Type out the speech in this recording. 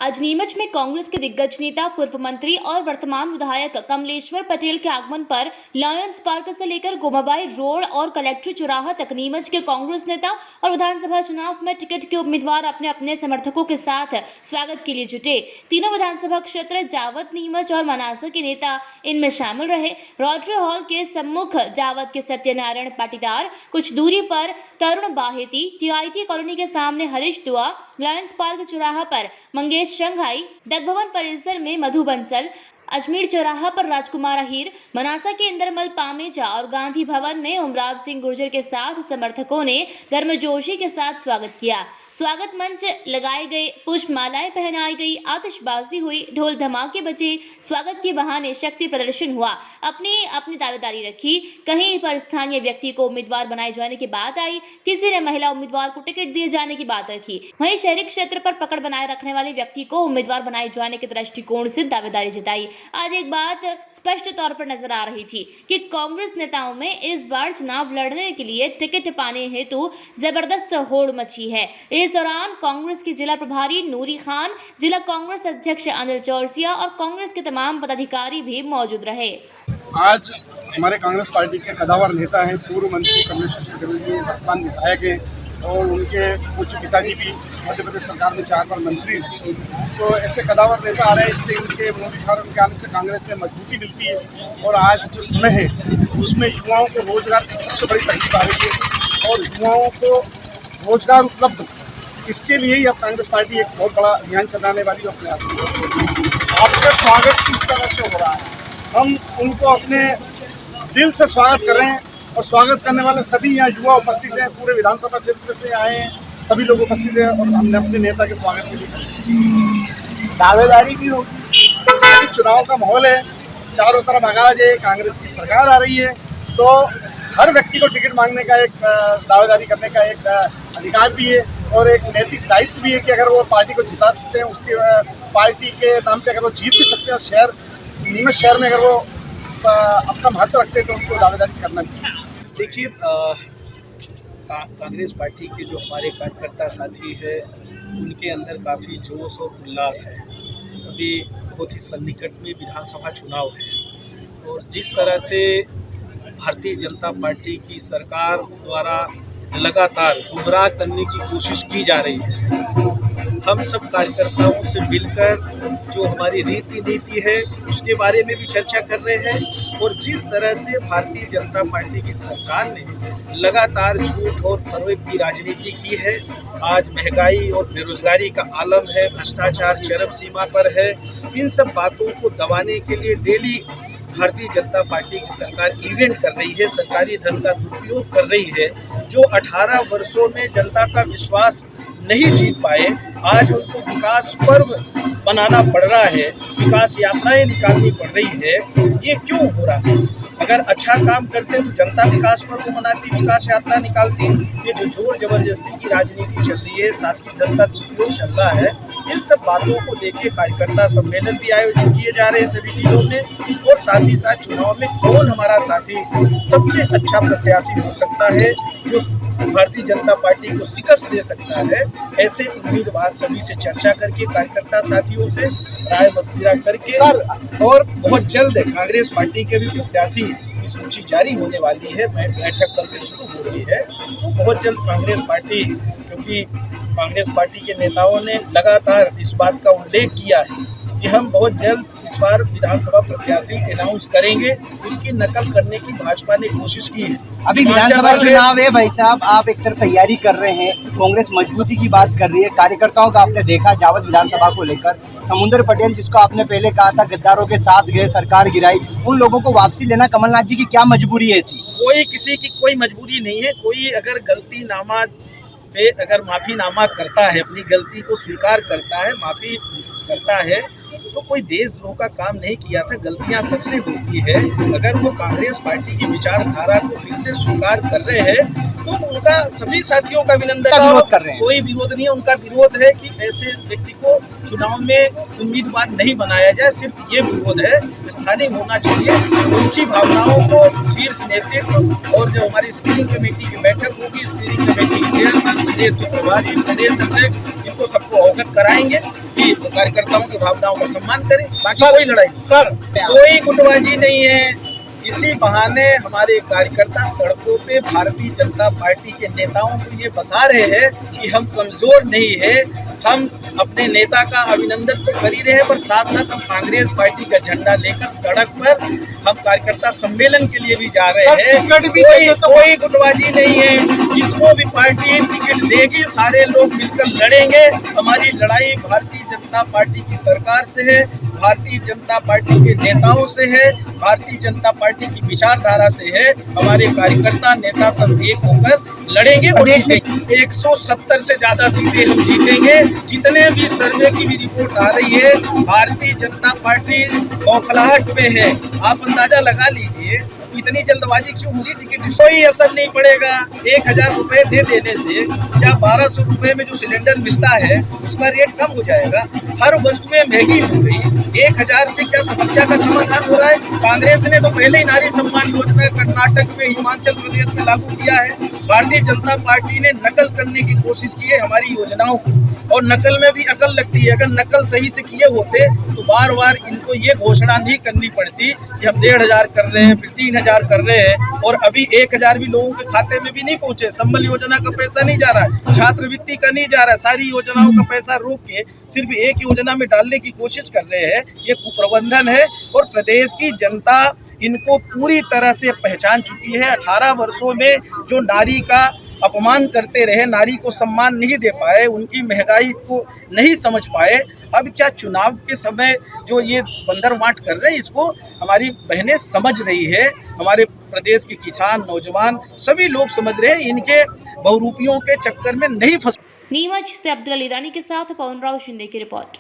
आज नीमच में कांग्रेस के दिग्गज नेता पूर्व मंत्री और वर्तमान विधायक कमलेश्वर पटेल के आगमन पर लायंस पार्क से लेकर गोमाबाई रोड और कलेक्ट्रेट चौराहा तक नीमच के कांग्रेस नेता और विधानसभा चुनाव में टिकट के उम्मीदवार अपने अपने समर्थकों के साथ स्वागत के लिए जुटे। तीनों विधानसभा क्षेत्र जावत, नीमच और मनासा के नेता इनमें शामिल रहे। रोटरी हॉल के सम्मुख जावत के सत्यनारायण पाटीदार, कुछ दूरी पर तरुण बाहेती, टीआईटी कॉलोनी के सामने हरीश दुआ, लायंस पार्क चौराहा पर मंगेश शंघाई, डग भवन परिसर में मधु बंसल, अजमेर चौराहा पर राजकुमार अहीर, मनासा के इंद्रमल पामेजा और गांधी भवन में उमराव सिंह गुर्जर के साथ समर्थकों ने गर्मजोशी के साथ स्वागत किया। स्वागत मंच लगाए गए, पुष्प मालाएं पहनाई गई, आतिशबाजी हुई, ढोल धमाके बजे, स्वागत के बहाने शक्ति प्रदर्शन हुआ। अपनी दावेदारी रखी। कहीं पर स्थानीय व्यक्ति को उम्मीदवार बनाए जाने की बात आई, किसी ने महिला उम्मीदवार को टिकट दिए जाने की बात रखी। वहीं शहरी क्षेत्र पर पकड़ बनाए रखने वाले व्यक्ति को उम्मीदवार बनाए जाने के दृष्टिकोण से दावेदारी जताई। आज एक बात स्पष्ट तौर पर नजर आ रही थी कि कांग्रेस नेताओं में इस बार चुनाव लड़ने के लिए टिकट पाने हेतु जबरदस्त होड़ मची है। इस दौरान कांग्रेस के जिला प्रभारी नूरी खान, जिला कांग्रेस अध्यक्ष अनिल चौरसिया और कांग्रेस के तमाम पदाधिकारी भी मौजूद रहे। आज हमारे कांग्रेस पार्टी के कदावर नेता हैं, पूर्व मंत्री कमलेश्वर पटेल जी, वर्तमान विधायक हैं और उनके पूज्य पिताजी भी मध्य प्रदेश सरकार में 4 बार मंत्री थे। तो ऐसे कदावर नेता आ रहे हैं, इससे उनके उनके आने से कांग्रेस में मजबूती मिलती है। और आज जो समय है उसमें युवाओं को रोजगार की सबसे बड़ी तकलीफ आ रही है और युवाओं को रोजगार उपलब्ध, इसके लिए ही अब कांग्रेस पार्टी एक बहुत बड़ा अभियान चलाने वाली और प्रयास कर रही है। आपका स्वागत किस तरह से हो रहा है? हम उनको अपने दिल से स्वागत कर रहे हैं और स्वागत करने वाले सभी यहाँ युवा उपस्थित हैं, पूरे विधानसभा क्षेत्र से आए हैं, सभी लोग उपस्थित हैं और हमने अपने नेता के स्वागत के लिए दावेदारी की होगी। चुनाव का माहौल है, चारों तरफ आगाज है, कांग्रेस की सरकार आ रही है, तो हर व्यक्ति को टिकट मांगने का एक दावेदारी करने का एक अधिकार भी है और एक नैतिक दायित्व भी है कि अगर वो पार्टी को जिता सकते हैं, उसके पार्टी के नाम पे अगर वो जीत भी सकते हैं और नीमच शहर में अगर वो अपना महत्व रखते हैं तो उनको दावेदारी करना चाहिए। देखिए, कांग्रेस पार्टी के जो हमारे कार्यकर्ता साथी है उनके अंदर काफ़ी जोश और उल्लास है। अभी बहुत ही सन्निकट में विधानसभा चुनाव है और जिस तरह से भारतीय जनता पार्टी की सरकार द्वारा लगातार गुमराह करने की कोशिश की जा रही है, हम सब कार्यकर्ताओं से मिलकर जो हमारी रीति नीति है उसके बारे में भी चर्चा कर रहे हैं। और जिस तरह से भारतीय जनता पार्टी की सरकार ने लगातार झूठ और फरेब की राजनीति की है, आज महंगाई और बेरोजगारी का आलम है, भ्रष्टाचार चरम सीमा पर है, इन सब बातों को दबाने के लिए डेली भारतीय जनता पार्टी की सरकार इवेंट कर रही है, सरकारी धन का दुरुपयोग कर रही है। जो 18 वर्षों में जनता का विश्वास नहीं जीत पाए, आज उनको विकास पर्व बनाना पड़ रहा है, विकास यात्राएं निकालनी पड़ रही है। ये क्यों हो रहा है? अगर अच्छा काम करते तो जनता विकास पर्व मनाती, विकास यात्रा निकालती। ये जो जोर जबरदस्ती की राजनीति चल रही है, शासकीय धन का दुरुपयोग चल रहा है, इन सब बातों को लेके कार्यकर्ता सम्मेलन भी आयोजित किए जा रहे हैं सभी जिलों में। और साथ ही साथ चुनाव में कौन हमारा साथी सबसे अच्छा प्रत्याशी हो सकता है जो भारतीय जनता पार्टी को शिकस्त दे सकता है, ऐसे उम्मीदवार सभी से चर्चा करके, कार्यकर्ता साथियों से राय मशविरा करके और बहुत जल्द कांग्रेस पार्टी के भी प्रत्याशी की सूची जारी होने वाली है। बैठक कल से शुरू हो रही है, तो बहुत जल्द कांग्रेस पार्टी, क्योंकि कांग्रेस पार्टी के नेताओं ने लगातार इस बात का उल्लेख किया है कि हम बहुत जल्द इस बार विधानसभा प्रत्याशी अनाउंस करेंगे, उसकी नकल करने की भाजपा ने कोशिश की है। अभी विधानसभा चुनाव है भाई साहब, आप एक तरफ तैयारी कर रहे हैं, कांग्रेस मजबूती की बात कर रही है, कार्यकर्ताओं का आपने देखा जावत विधानसभा को लेकर, समुद्र पटेल जिसको आपने पहले कहा था गद्दारों के साथ गए, सरकार गिराई, उन लोगों को वापसी लेना कमलनाथ जी की क्या मजबूरी है ऐसी? कोई किसी की कोई मजबूरी नहीं है। कोई अगर गलती नामा पे अगर माफीनामा करता है, अपनी गलती को स्वीकार करता है, माफी करता है, तो कोई देशद्रोह का काम नहीं किया था। गलतियां सबसे होती है। अगर वो कांग्रेस पार्टी की विचारधारा को फिर से स्वीकार कर रहे हैं तो उनका सभी साथियों का अभिनंदन क्या विरोध कर रहे हैं? कोई विरोध नहीं है। उनका विरोध है कि ऐसे व्यक्ति को चुनाव में उम्मीदवार नहीं बनाया जाए। सिर्फ ये विरोध है, स्थानीय होना चाहिए। उनकी भावनाओं को शीर्ष नेतृत्व और जो हमारी स्क्रीनिंग कमेटी की बैठक होगी, स्क्रीनिंग कमेटी के चेयरमैन, प्रदेश के प्रभारी, प्रदेश अध्यक्ष, इनको सबको अवगत कराएंगे कि कार्यकर्ताओं की भावनाओं का सम्मान करें। बाकी कोई लड़ाई नहीं सर, कोई गुटबाजी नहीं है। इसी बहाने हमारे कार्यकर्ता सड़कों पे भारतीय जनता पार्टी के नेताओं को ये बता रहे हैं कि हम कमजोर नहीं है। हम अपने नेता का अभिनंदन तो कर ही रहे हैं, पर साथ साथ हम कांग्रेस पार्टी का झंडा लेकर सड़क पर हम कार्यकर्ता सम्मेलन के लिए भी जा रहे हैं। कोई गुटबाजी नहीं है। जिसको भी पार्टी टिकट देगी सारे लोग मिलकर लड़ेंगे। हमारी लड़ाई भारतीय जनता पार्टी की सरकार से है, भारतीय जनता पार्टी के नेताओं से है, भारतीय जनता पार्टी की विचारधारा से है। हमारे कार्यकर्ता नेता सब एक होकर लड़ेंगे और जीतेंगे। 170 से ज्यादा सीटें हम जीतेंगे। जितने भी सर्वे की भी रिपोर्ट आ रही है, भारतीय जनता पार्टी बौखलाहट में है। आप अंदाजा लगा लीजिए इतनी जल्दबाजी क्यों हो रही। टिकट कोई असर नहीं पड़ेगा। 1000 रुपए दे देने से क्या 1200 रुपए में जो सिलेंडर मिलता है उसका रेट कम हो जाएगा। हर वस्तुएं महंगी हो गई। 1000 से क्या समस्या का समाधान हो रहा है। कांग्रेस ने तो पहले ही नारी सम्मान योजना कर्नाटक में, हिमाचल प्रदेश में लागू किया है। भारतीय जनता पार्टी ने नकल करने की कोशिश की है हमारी योजनाओं को, और नकल में भी अकल लगती है। अगर नकल सही से किए होते तो बार बार इनको ये घोषणा नहीं करनी पड़ती कि हम 1500 कर रहे हैं, फिर 3000 कर रहे हैं, और अभी 1000 भी लोगों के खाते में भी नहीं पहुंचे। संबल योजना का पैसा नहीं जा रहा है, छात्रवृत्ति का नहीं जा रहा है। सारी योजनाओं का पैसा रोक के सिर्फ एक योजना में डालने की कोशिश कर रहे हैं। ये कुप्रबंधन है और प्रदेश की जनता इनको पूरी तरह से पहचान चुकी है। 18 वर्षों में जो नारी का अपमान करते रहे, नारी को सम्मान नहीं दे पाए, उनकी महंगाई को नहीं समझ पाए, अब क्या चुनाव के समय जो ये बंदरवांट कर रहे हैं इसको हमारी बहनें समझ रही है। हमारे प्रदेश के किसान, नौजवान सभी लोग समझ रहे हैं। इनके बहुरूपियों के चक्कर में नहीं फंस। नीमच से अब्दुल अली रानी के साथ पवन राव शिंदे की रिपोर्ट।